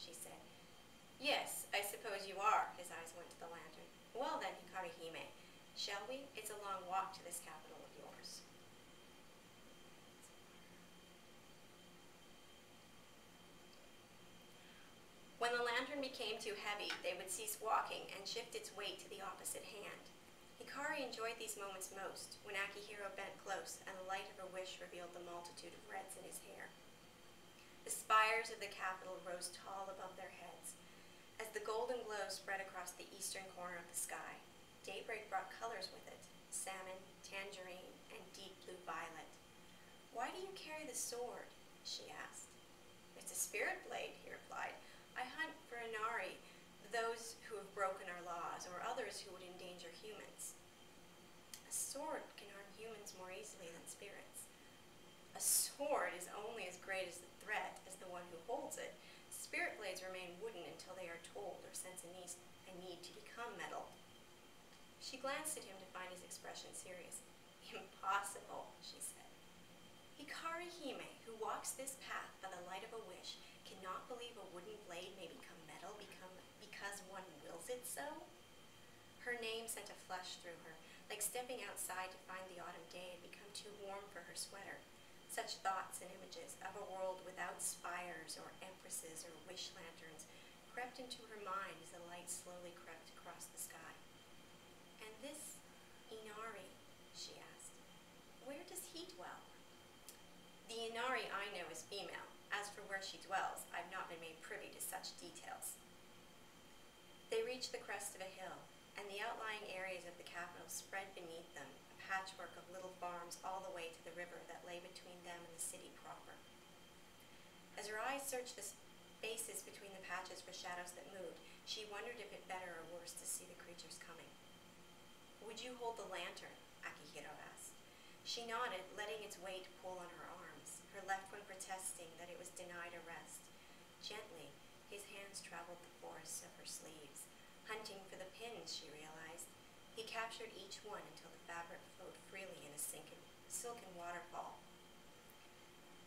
she said. Yes, I suppose you are. His eyes went to the lantern. Well then, Hikari-hime, shall we? It's a long walk to this capital of yours. When the lantern became too heavy, they would cease walking and shift its weight to the opposite hand. Hikari enjoyed these moments most, when Akihiro bent close and the light of her wish revealed the multitude of reds in his hair. The spires of the capital rose tall above their heads. As the golden glow spread across the eastern corner of the sky, daybreak brought colors with it, salmon, tangerine, and deep blue violet. Why do you carry the sword? She asked. It's a spirit blade, he replied. I hunt for Inari, those who have broken our laws, or others who would endanger humans. A sword can harm humans more easily than spirits. A sword is only as great as the threat as the one who holds it. Spirit blades remain wooden until they are told or sense a need to become metal. She glanced at him to find his expression serious. Impossible, she said. Hikari-hime, who walks this path by the light of a wish, cannot believe a wooden blade may become metal because one wills it so? Her name sent a flush through her, like stepping outside to find the autumn day had become too warm for her sweater. Such thoughts and images of a world without spires or empresses or wish lanterns crept into her mind as the light slowly crept across the sky. And this Inari, she asked, where does he dwell? The Inari I know is female. As for where she dwells, I've not been made privy to such details. They reached the crest of a hill, and the outlying areas of the capital spread beneath them, a patchwork of little farms all the way to the river that lay between them and the city proper. As her eyes searched the spaces between the patches for shadows that moved, she wondered if it better or worse to see the creatures coming. Would you hold the lantern? Akihiro asked. She nodded, letting its weight pull on her arms, her left one protesting that it was denied a rest. Gently, his hands traveled the forests of her sleeves. Hunting for the pins, she realized. He captured each one until the fabric flowed freely in a silken waterfall.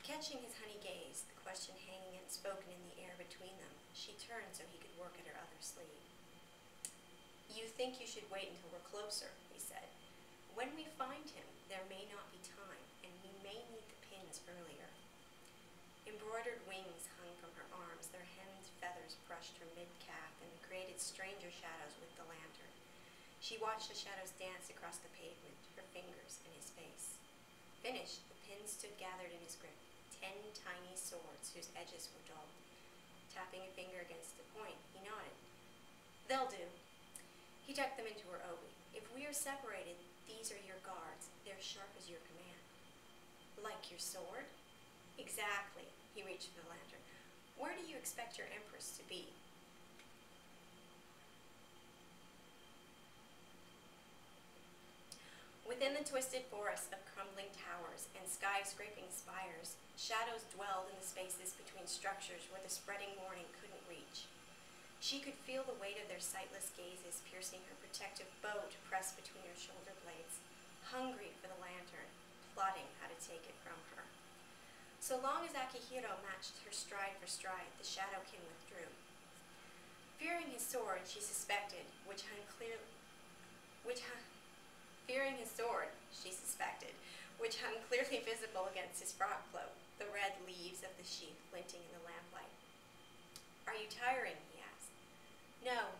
Catching his honey gaze, the question hanging unspoken in the air between them, she turned so he could work at her other sleeve. You think you should wait until we're closer, he said. When we find him, there may not be time, and we may need the pins earlier. Embroidered wings hung from her arms, their hemmed feathers brushed her mid-calf and created stranger shadows with the lantern. She watched the shadows dance across the pavement, her fingers in his face. Finished, the pins stood gathered in his grip, 10 tiny swords whose edges were dull. Tapping a finger against the point, he nodded. They'll do. He tucked them into her obi. If we are separated, these are your guards. They're sharp as your command. Like your sword? Exactly. He reached for the lantern. Where do you expect your empress to be? Within the twisted forest of crumbling towers and skyscraping spires, shadows dwelled in the spaces between structures where the spreading morning couldn't reach. She could feel the weight of their sightless gazes piercing her protective bow to press between her shoulder blades, hungry for the lantern, plotting how to take it from her. So long as Akihiro matched her stride for stride, the shadowkin withdrew. Fearing his sword, she suspected, which hung clearly visible against his frock cloak, the red leaves of the sheath glinting in the lamplight. Are you tiring? He asked. No.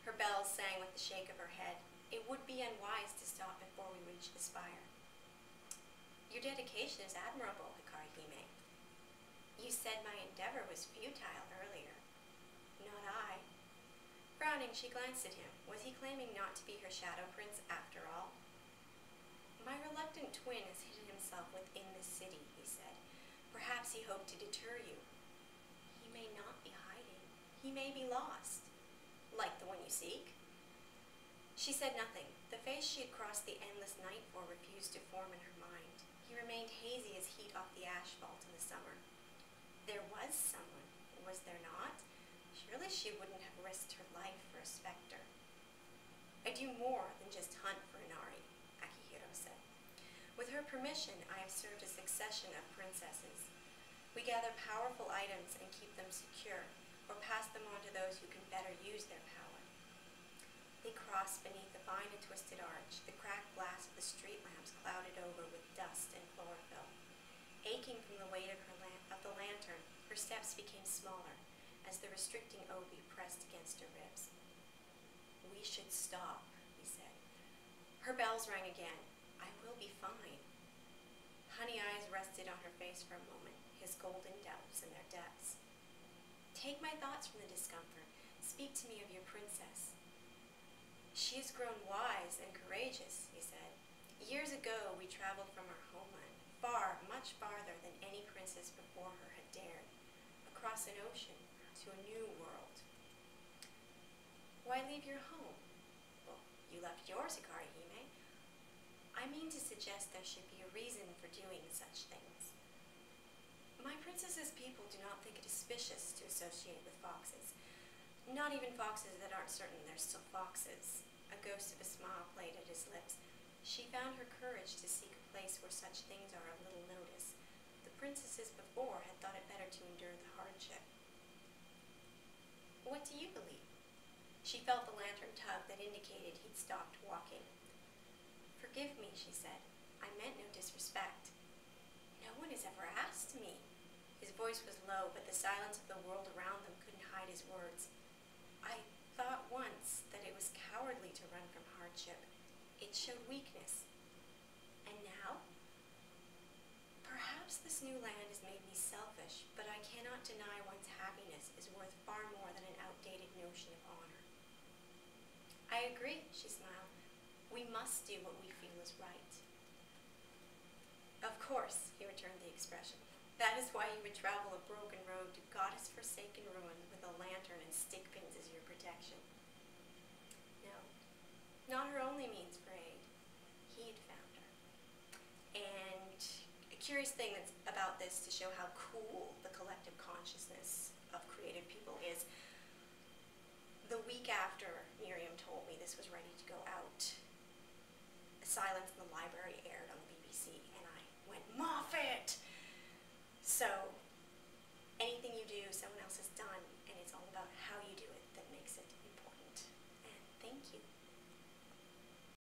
Her bells sang with the shake of her head. It would be unwise to stop before we reach the spire. Your dedication is admirable, Hikari-hime. You said my endeavor was futile earlier. Not I. Frowning, she glanced at him. Was he claiming not to be her shadow prince after all? My reluctant twin has hidden himself within this city, he said. Perhaps he hoped to deter you. He may not be hiding. He may be lost. Like the one you seek? She said nothing. The face she had crossed the endless night for refused to form in her mind. He remained hazy as heat off the asphalt in the summer. There was someone, was there not? Surely she wouldn't have risked her life for a specter. I do more than just hunt for Inari, Akihiro said. With her permission, I have served a succession of princesses. We gather powerful items and keep them secure, or pass them on to those who can better use their power. They crossed beneath a vine and twisted arch, the cracked glass of the street lamps clouded over with dust and chlorophyll. Aching from the weight of the lantern, her steps became smaller as the restricting obi pressed against her ribs. "We should stop," he said. Her bells rang again. "I will be fine." Honey eyes rested on her face for a moment, his golden doubts in their depths. "Take my thoughts from the discomfort. Speak to me of your princess." "She has grown wise and courageous," he said. "Years ago we traveled from our homeland, far, much farther than any princess before her had dared, across an ocean to a new world." "Why leave your home?" "Well, you left yours, Hime. I mean to suggest there should be a reason for doing such things. My princess's people do not think it auspicious to associate with foxes. Not even foxes that aren't certain they're still foxes." A ghost of a smile played at his lips. She found her courage to seek a place where such things are of little notice. The princesses before had thought it better to endure the hardship. "What do you believe?" She felt the lantern tug that indicated he'd stopped walking. "Forgive me," she said. "I meant no disrespect." "No one has ever asked me." His voice was low, but the silence of the world around them couldn't hide his words. "I thought once that it was cowardly to run from hardship. It showed weakness. And now? Perhaps this new land has made me selfish, but I cannot deny one's happiness is worth far more than an outdated notion of honor." "I agree," she smiled. "We must do what we feel is right." "Of course," he returned the expression. "That is why you would travel a broken road to goddess-forsaken ruin with a lantern and stick pins as your protection." No, not her only means for aid. He had found her. And a curious thing that's about this to show how cool the collective consciousness of creative people is, the week after Miriam told me this was ready to go out, Silence in the Library aired on the BBC, and I went, "Moffat!